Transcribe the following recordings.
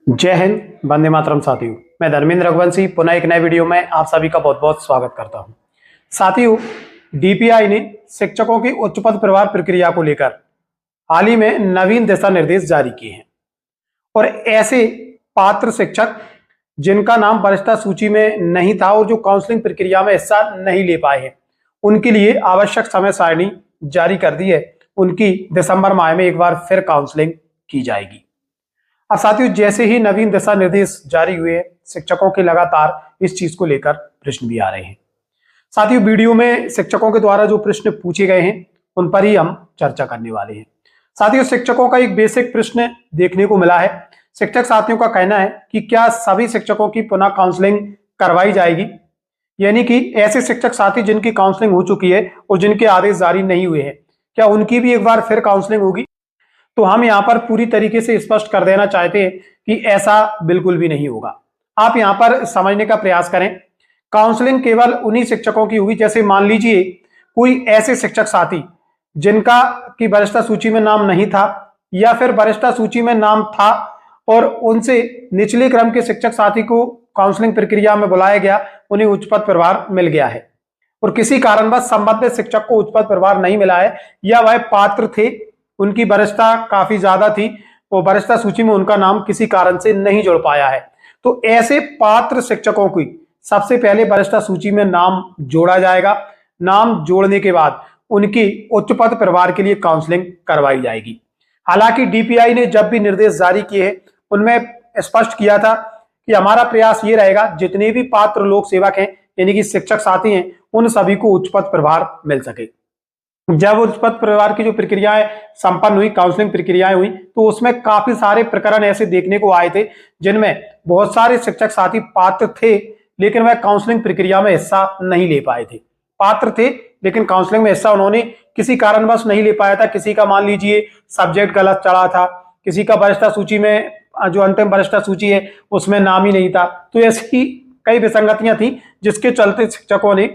जय हिंद, वंदे मातरम। साथियों, मैं धर्मेंद्र रघुवंशी पुनः एक नए वीडियो में आप सभी का बहुत बहुत स्वागत करता हूं। साथियों, डीपीआई ने शिक्षकों की उच्च पद प्रभार प्रक्रिया को लेकर हाल ही में नवीन दिशा निर्देश जारी किए हैं और ऐसे पात्र शिक्षक जिनका नाम वरिष्ठता सूची में नहीं था और जो काउंसलिंग प्रक्रिया में हिस्सा नहीं ले पाए हैं, उनके लिए आवश्यक समय सारणी जारी कर दी है। उनकी दिसंबर माह में एक बार फिर काउंसलिंग की जाएगी। अब साथियों, जैसे ही नवीन दिशा निर्देश जारी हुए, शिक्षकों के लगातार इस चीज को लेकर प्रश्न भी आ रहे हैं। साथियों, वीडियो में शिक्षकों के द्वारा जो प्रश्न पूछे गए हैं उन पर ही हम चर्चा करने वाले हैं। साथियों, शिक्षकों का एक बेसिक प्रश्न देखने को मिला है। शिक्षक साथियों का कहना है कि क्या सभी शिक्षकों की पुनः काउंसलिंग करवाई जाएगी, यानी कि ऐसे शिक्षक साथी जिनकी काउंसलिंग हो चुकी है और जिनके आदेश जारी नहीं हुए हैं, क्या उनकी भी एक बार फिर काउंसलिंग होगी? तो हम यहां पर पूरी तरीके से स्पष्ट कर देना चाहते हैं कि ऐसा बिल्कुल भी नहीं होगा। आप यहां पर समझने का प्रयास करें। काउंसलिंग केवल उन्हीं शिक्षकों की होगी, जैसे मान लीजिए कोई ऐसे शिक्षक साथी जिनका की वरिष्ठता सूची में नाम नहीं था या फिर वरिष्ठता सूची में नाम था और उनसे निचले क्रम के शिक्षक साथी को काउंसलिंग प्रक्रिया में बुलाया गया, उन्हें उच्च पद प्रभार मिल गया है और किसी कारणवश संबंधित शिक्षक को उच्च पद प्रभार नहीं मिला है या वह पात्र थे, उनकी वरिष्ठता काफी ज्यादा थी और वरिष्ठता सूची में उनका नाम किसी कारण से नहीं जुड़ पाया है, तो ऐसे पात्र शिक्षकों की सबसे पहले वरिष्ठता सूची में नाम जोड़ा जाएगा। नाम जोड़ने के बाद उनकी उच्च पद प्रभार के लिए काउंसलिंग करवाई जाएगी। हालांकि डीपीआई ने जब भी निर्देश जारी किए हैं उनमें स्पष्ट किया था कि हमारा प्रयास ये रहेगा जितने भी पात्र लोक सेवक हैं, यानी कि शिक्षक साथी हैं, उन सभी को उच्च पद प्रभार मिल सके। जब उच्च पद प्रभार की जो प्रक्रियाएं संपन्न हुई, काउंसलिंग प्रक्रियाएं हुई, तो उसमें काफी सारे प्रकरण ऐसे देखने को आए थे जिनमें बहुत सारे शिक्षक साथी पात्र थे लेकिन वह काउंसलिंग प्रक्रिया में हिस्सा नहीं ले पाए थे। पात्र थे लेकिन काउंसलिंग में हिस्सा उन्होंने किसी कारणवश नहीं ले पाया था। किसी का मान लीजिए सब्जेक्ट गलत चढ़ा था, किसी का वरिष्ठता सूची में जो अंतिम वरिष्ठता सूची है उसमें नाम ही नहीं था। तो ऐसी कई विसंगतियां थी जिसके चलते शिक्षकों ने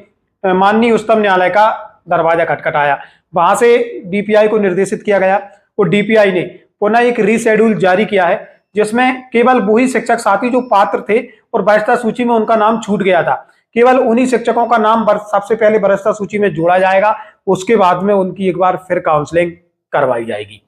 माननीय उच्चतम न्यायालय का दरवाजा खटखटाया। वहां से डीपीआई को निर्देशित किया गया और डीपीआई ने पुनः एक रीशेड्यूल जारी किया है जिसमें केवल वही शिक्षक साथी जो पात्र थे और वरिष्ठता सूची में उनका नाम छूट गया था, केवल उन्हीं शिक्षकों का नाम सबसे पहले वरिष्ठता सूची में जोड़ा जाएगा। उसके बाद में उनकी एक बार फिर काउंसलिंग करवाई जाएगी।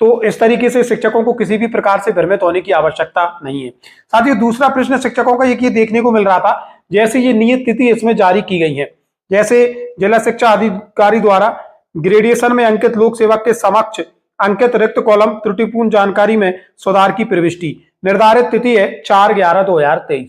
तो इस तरीके से शिक्षकों को किसी भी प्रकार से भ्रमित होने की आवश्यकता नहीं है। साथ ही दूसरा प्रश्न शिक्षकों का ये देखने को मिल रहा था, जैसे ये नियत तिथि इसमें जारी की गई है, जैसे जिला शिक्षा अधिकारी द्वारा ग्रेजुएशन में अंकित लोक सेवक के समक्ष अंकित रिक्त कॉलम त्रुटिपूर्ण जानकारी में सुधार की प्रविष्टि, निर्धारित तिथि है 4/11/2023।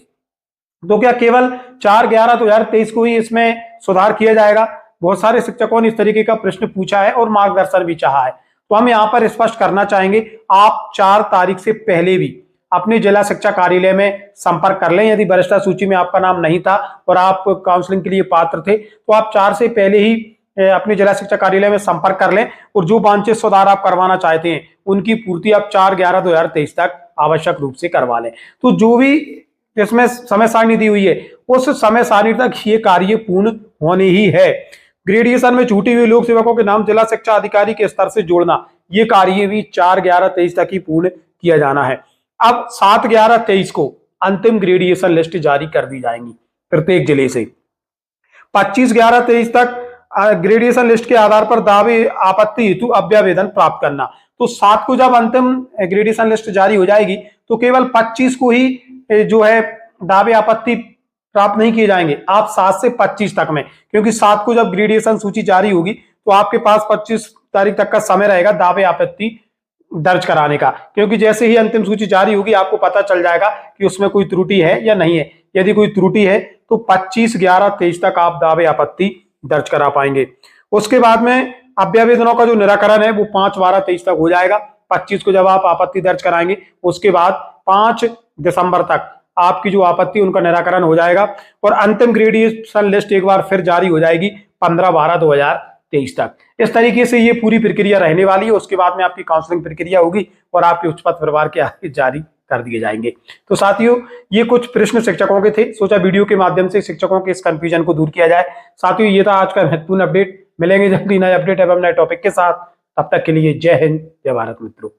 तो क्या केवल 4/11/2023 को ही इसमें सुधार किया जाएगा? बहुत सारे शिक्षकों ने इस तरीके का प्रश्न पूछा है और मार्गदर्शन भी चाहा है। तो हम यहाँ पर स्पष्ट करना चाहेंगे, आप 4 तारीख से पहले भी अपने जिला शिक्षा कार्यालय में संपर्क कर लें। यदि वरिष्ठता सूची में आपका नाम नहीं था और आप काउंसलिंग के लिए पात्र थे तो आप 4 से पहले ही अपने जिला शिक्षा कार्यालय में संपर्क कर लें और जो वांछित सुधार आप करवाना चाहते हैं उनकी पूर्ति आप 4/11/2023 तक आवश्यक रूप से करवा लें। तो जो भी इसमें समय सारणी दी हुई है उस समय सारणी तक ये कार्य पूर्ण होने ही है। ग्रेजुएशन में छूटे हुए लोक सेवकों के नाम जिला शिक्षा अधिकारी के स्तर से जोड़ना, ये कार्य भी 4/11/23 तक ही पूर्ण किया जाना है। अब 7/11/23 को अंतिम ग्रेजुएशन लिस्ट जारी कर दी जाएंगी प्रत्येक जिले से। 25/11/23 तक ग्रेजुएशन लिस्ट के आधार पर दावे आपत्ति हेतु अभ्यावेदन प्राप्त करना। तो 7 को जब अंतिम ग्रेजुएशन लिस्ट जारी हो जाएगी तो केवल 25 को ही जो है दावे आपत्ति प्राप्त नहीं किए जाएंगे, आप 7 से 25 तक में, क्योंकि 7 को जब ग्रेजुएशन सूची जारी होगी तो आपके पास 25 तारीख तक का समय रहेगा दावे आपत्ति दर्ज कराने का, क्योंकि जैसे ही अंतिम सूची जारी होगी आपको पता चल जाएगा कि उसमें कोई त्रुटि है या नहीं है। यदि कोई त्रुटि है तो 25/11/23 तक आप दावे आपत्ति दर्ज करा पाएंगे। उसके बाद में अभ्यावेदनों का जो निराकरण है वो 5/12/23 तक हो जाएगा। 25 को जब आप आपत्ति दर्ज कराएंगे उसके बाद 5 दिसंबर तक आपकी जो आपत्ति उनका निराकरण हो जाएगा और अंतिम ग्रेजुएशन लिस्ट एक बार फिर जारी हो जाएगी 15/12/2023 तक। इस तरीके से ये पूरी प्रक्रिया रहने वाली है। उसके बाद में आपकी काउंसलिंग प्रक्रिया होगी और आपके उच्च पद प्रभार के आदेश जारी कर दिए जाएंगे। तो साथियों, ये कुछ प्रश्न शिक्षकों के थे, सोचा वीडियो के माध्यम से शिक्षकों के इस कंफ्यूजन को दूर किया जाए। साथियों, ये था आज का महत्वपूर्ण अपडेट। मिलेंगे जल्दी नए अपडेट एवं नए टॉपिक के साथ, तब तक के लिए जय हिंद, जय भारत मित्रों।